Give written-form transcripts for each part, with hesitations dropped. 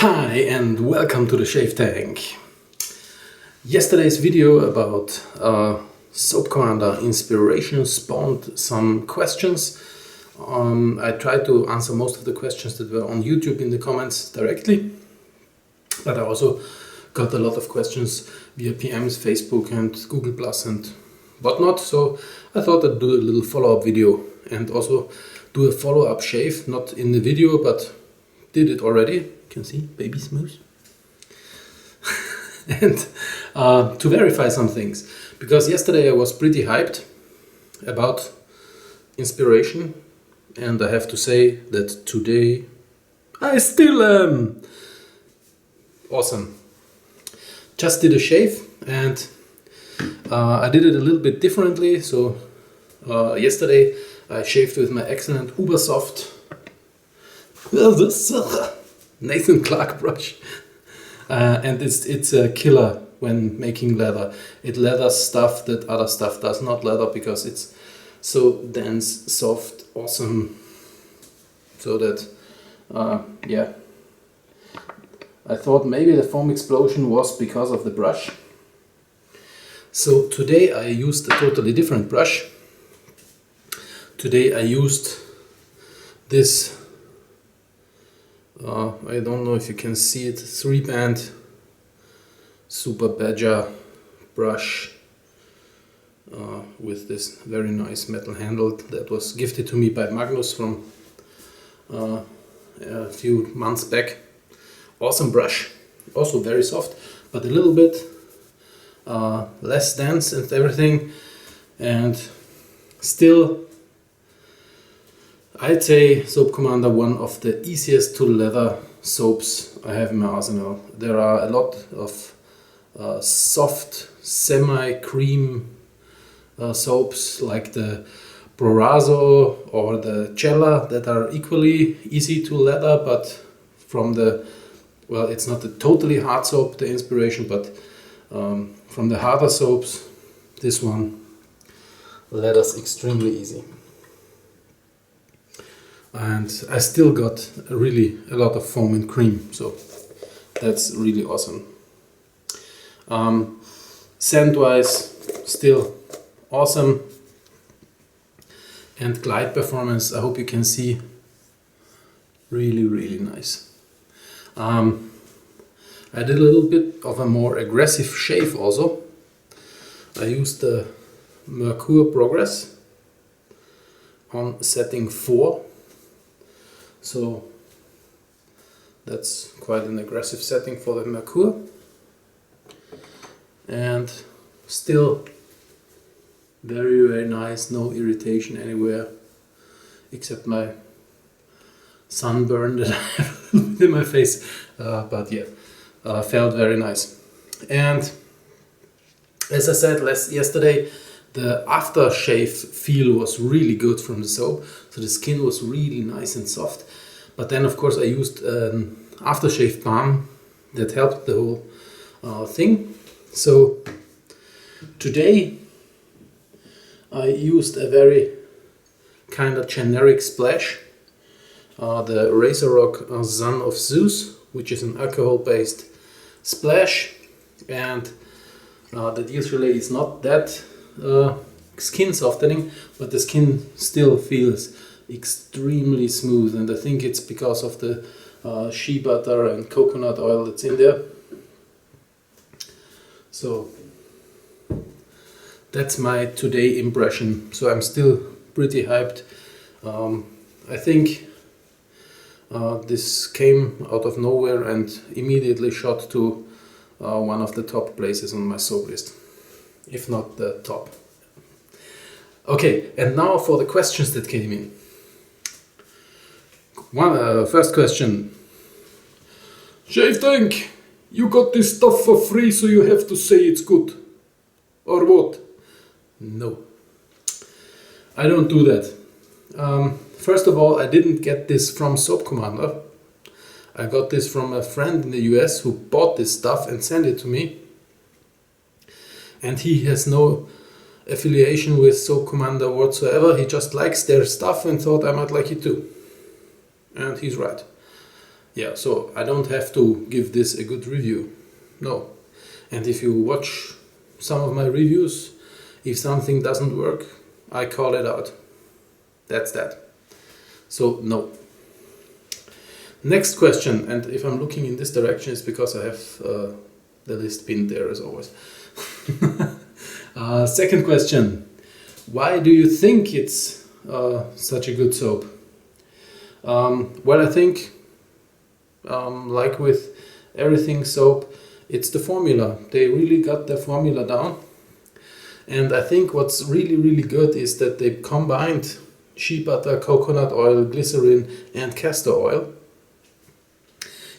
Hi and welcome to the Shave Tank. Yesterday's video about SoapCommander inspiration spawned some questions. I tried to answer most of the questions that were on YouTube in the comments directly, but I also got a lot of questions via PMs, Facebook and Google Plus and whatnot, so I thought I'd do a little follow-up video and also do a follow-up shave, not in the video but did it already. You can see, baby smooth. And to verify some things, because yesterday I was pretty hyped about inspiration, and I have to say that today I still am. Awesome. Just did a shave and I did it a little bit differently. So yesterday I shaved with my excellent uber soft Nathan Clark brush, and it's a killer when making leather. It leathers stuff that other stuff does not leather because it's so dense, soft, awesome. So that yeah, I thought maybe the foam explosion was because of the brush. So today I used a totally different brush. Today I used this I don't know if you can see it, 3-band Super Badger brush with this very nice metal handle that was gifted to me by Magnus from a few months back. Awesome brush, also very soft, but a little bit less dense and everything, and still I'd say SoapCommander one of the easiest to leather soaps I have in my arsenal. There are a lot of soft semi-cream soaps like the Proraso or the Cella that are equally easy to leather, but from the, well, it's not a totally hard soap, the inspiration, but from the harder soaps, this one leathers extremely easy. And I still got really a lot of foam and cream, so that's really awesome. Scent wise, still awesome, and glide performance, I hope you can see, really nice. I did a little bit of a more aggressive shave also. I used the Mercure Progress on setting 4. So that's quite an aggressive setting for the Mercure, and still very nice, no irritation anywhere except my sunburn that I have in my face, but yeah, felt very nice. And as I said yesterday, the aftershave feel was really good from the soap, so the skin was really nice and soft. But then of course I used an aftershave balm that helped the whole thing. So today I used a very kind of generic splash, the Razor Rock Son of Zeus, which is an alcohol-based splash, and that usually is not that skin softening, but the skin still feels extremely smooth, and I think it's because of the shea butter and coconut oil that's in there. So that's my today impression. So I'm still pretty hyped. I think this came out of nowhere and immediately shot to one of the top places on my soap list, if not the top. Okay, and now for the questions that came in. First question. Shave Tank, you got this stuff for free, so you have to say it's good. Or what? No, I don't do that. First of all, I didn't get this from SoapCommander. I got this from a friend in the US who bought this stuff and sent it to me. And he has no affiliation with SoapCommander whatsoever. He just likes their stuff and thought I might like it too. And he's right. Yeah, so I don't have to give this a good review. No. And if you watch some of my reviews, if something doesn't work, I call it out. That's that. So no. Next question, and if I'm looking in this direction, it's because I have the list pinned there as always. Second question. Why do you think it's such a good soap? Well, I think, like with everything soap, it's the formula. They really got the formula down. And I think what's really, really good is that they combined shea butter, coconut oil, glycerin, and castor oil.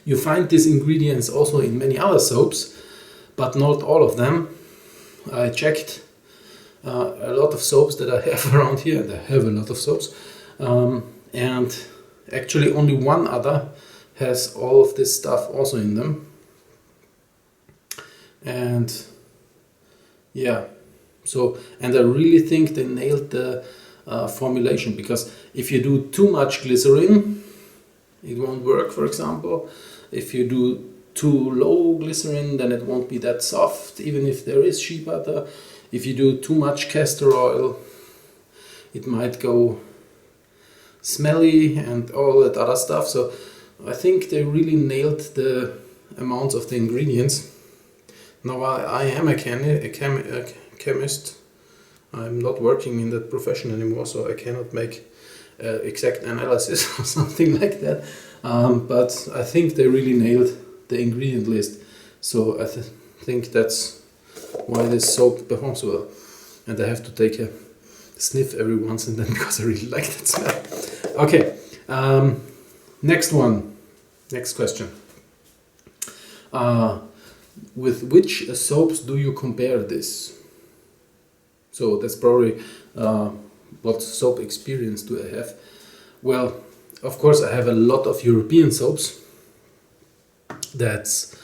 You find these ingredients also in many other soaps, but not all of them. I checked a lot of soaps that I have around here, and I have a lot of soaps, and actually only one other has all of this stuff also in them. And yeah, so, and I really think they nailed the formulation, because if you do too much glycerin, it won't work, for example. If you do too low glycerin, then it won't be that soft, even if there is shea butter. If you do too much castor oil, it might go smelly and all that other stuff. So I think they really nailed the amounts of the ingredients. Now I am a chemist. I'm not working in that profession anymore, so I cannot make exact analysis or something like that. But I think they really nailed the ingredient list. So I think that's why this soap performs well. And I have to take a sniff every once and then because I really like that smell. Okay, next one. Next question. With which soaps do you compare this? So that's probably what soap experience do I have? Well, of course I have a lot of European soaps. That's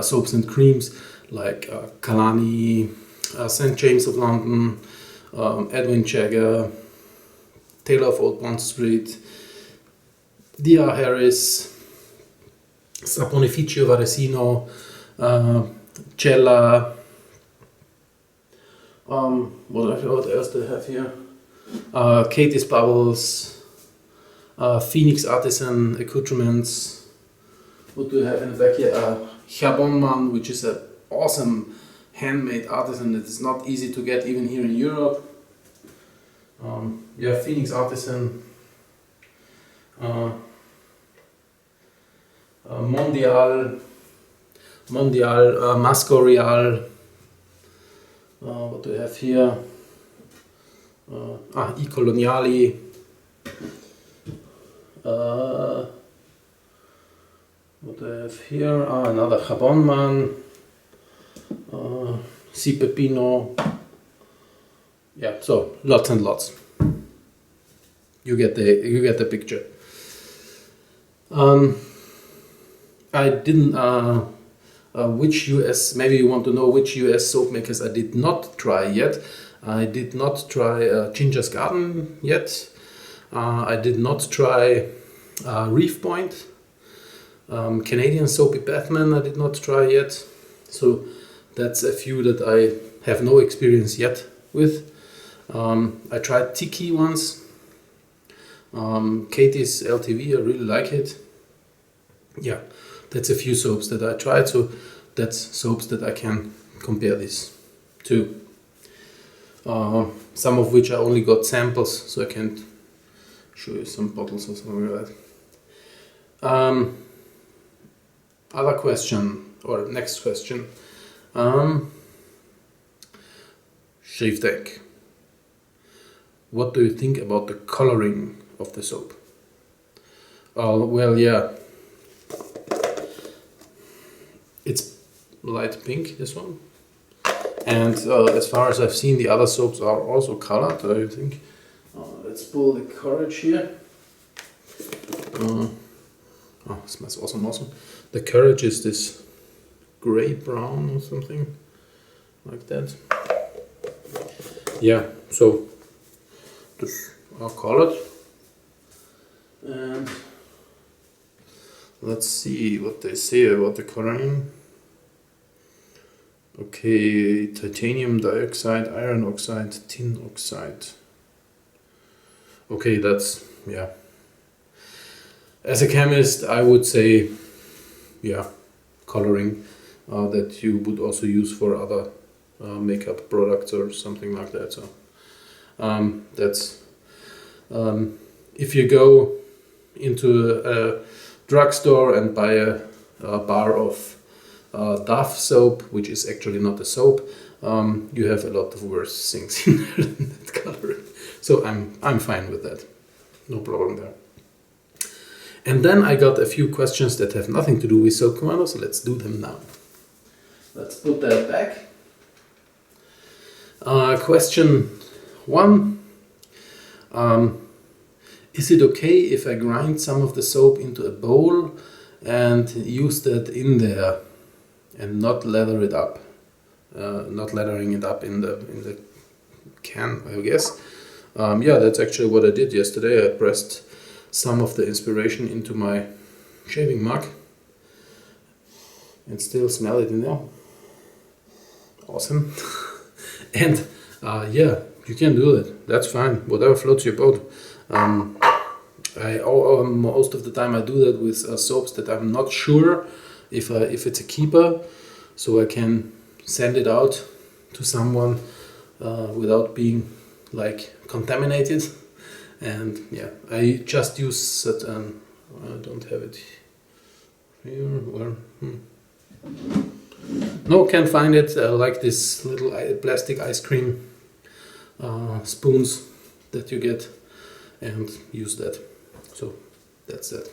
soaps and creams like Kalani, St. James of London, Edwin Jagger, Taylor of Old Bond Street, D.R. Harris, Saponificio Varesino, Cella, what else do I have here? Katie's Bubbles, Phoenix Artisan Accoutrements. What do I have in the back here? Chabonman, which is an awesome handmade artisan that is not easy to get even here in Europe. Yeah, Phoenix Artisan, Mondial, Masco Real. What do we have here? I Coloniali. What do I have here? Another Chabonman. Si Pepino. Yeah, so lots and lots. You get the picture. I didn't. Which US? Maybe you want to know which US soap makers I did not try yet. I did not try Ginger's Garden yet. I did not try Reef Point. Canadian Soapy Bathman I did not try yet. So that's a few that I have no experience yet with. I tried Tiki once. Katie's LTV, I really like it. Yeah, that's a few soaps that I tried, so that's soaps that I can compare this to. Some of which I only got samples, so I can't show you some bottles or something like that. Other question, or next question. Shave tank. What do you think about the coloring of the soap? Well, yeah. It's light pink, this one. And as far as I've seen, the other soaps are also colored, I think. Let's pull the Courage here. It smells awesome. The Courage is this gray brown or something like that. Yeah, so this are colored. And Let's see what they say about the coloring. Okay, titanium dioxide, iron oxide, tin oxide. Okay, that's, yeah. As a chemist, I would say, yeah, coloring that you would also use for other makeup products or something like that. So that's if you go into a drugstore and buy a bar of Dove soap, which is actually not a soap, you have a lot of worse things in there than that coloring. So I'm fine with that, no problem there. And then I got a few questions that have nothing to do with SoapCommander, so let's do them now. Let's put that back. Question 1. Is it okay if I grind some of the soap into a bowl and use that in there and not lather it up? Not lathering it up in the can, I guess. Yeah, that's actually what I did yesterday. I pressed some of the inspiration into my shaving mug and still smell it in there. Awesome. And yeah, you can do that. That's fine. Whatever floats your boat. Most of the time I do that with soaps that I'm not sure if it's a keeper, so I can send it out to someone without being like contaminated. And yeah, I just use it. I don't have it here. Where? No, can't find it. Like this little plastic ice cream spoons that you get, and use that. So that's that.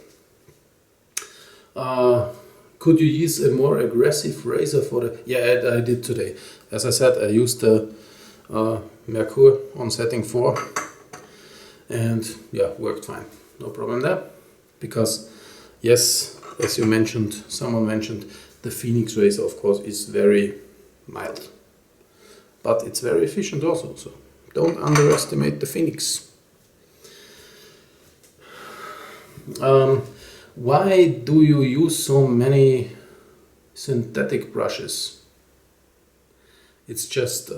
Could you use a more aggressive razor for the... Yeah, I did today. As I said, I used the Merkur on setting 4, and yeah, worked fine. No problem there. Because yes, as you mentioned, someone mentioned, the Phoenix razor, of course, is very mild, but it's very efficient also. So don't underestimate the Phoenix. Why do you use so many synthetic brushes? It's just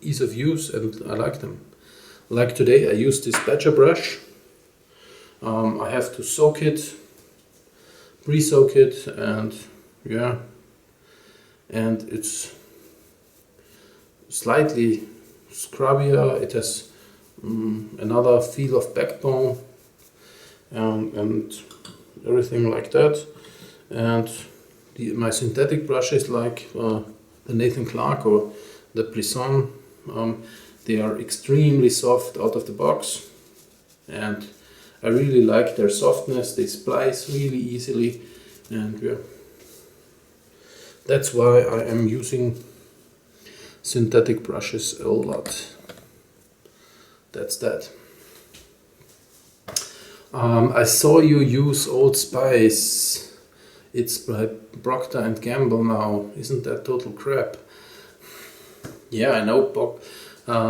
ease of use, and I like them. Like today I used this badger brush. I have to soak it, pre-soak it, and yeah, and it's slightly scrubbier. It has another feel of backbone and everything like that. And my synthetic brushes, like the Nathan Clark or the Blisson, they are extremely soft out of the box, and I really like their softness. They splice really easily, and yeah, that's why I am using synthetic brushes a lot. That's that. I saw you use Old Spice. It's by Procter and Gamble now. Isn't that total crap? Yeah, I know.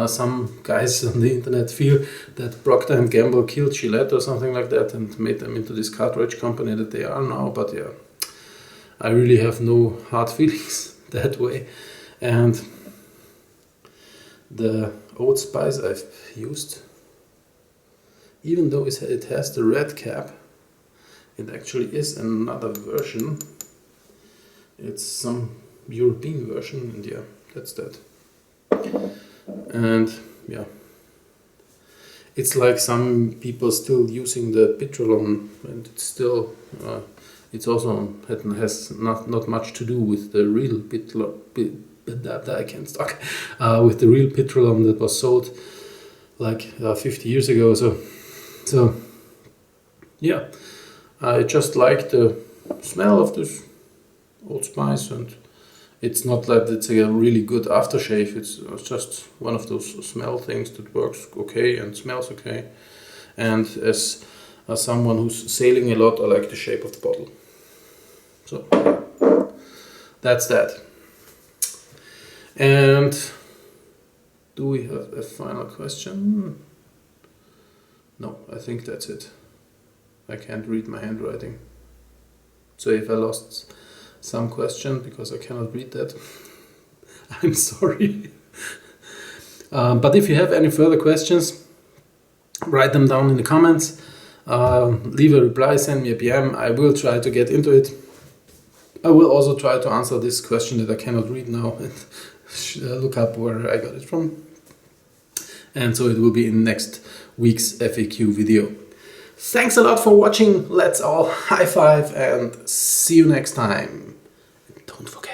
Some guys on the internet feel that Procter and Gamble killed Gillette or something like that and made them into this cartridge company that they are now. But yeah, I really have no hard feelings that way. And the Old Spice I've used, even though it has the red cap, it actually is another version. It's some European version, and yeah, that's that. And yeah, it's like some people still using the petroleum, and it's still it's also has not much to do with the real petroleum. I can't talk with the real petroleum that was sold like 50 years ago. So yeah, I just like the smell of this Old Spice, and it's not that it's a really good aftershave. It's just one of those smell things that works okay and smells okay. And as someone who's sailing a lot, I like the shape of the bottle. So that's that. And do we have a final question? No, I think that's it. I can't read my handwriting. So if I lost some question because I cannot read that, I'm sorry. But if you have any further questions, write them down in the comments. Leave a reply, send me a PM. I will try to get into it. I will also try to answer this question that I cannot read now and look up where I got it from. And so it will be in next week's FAQ video. Thanks a lot for watching. Let's all high five and see you next time. Don't forget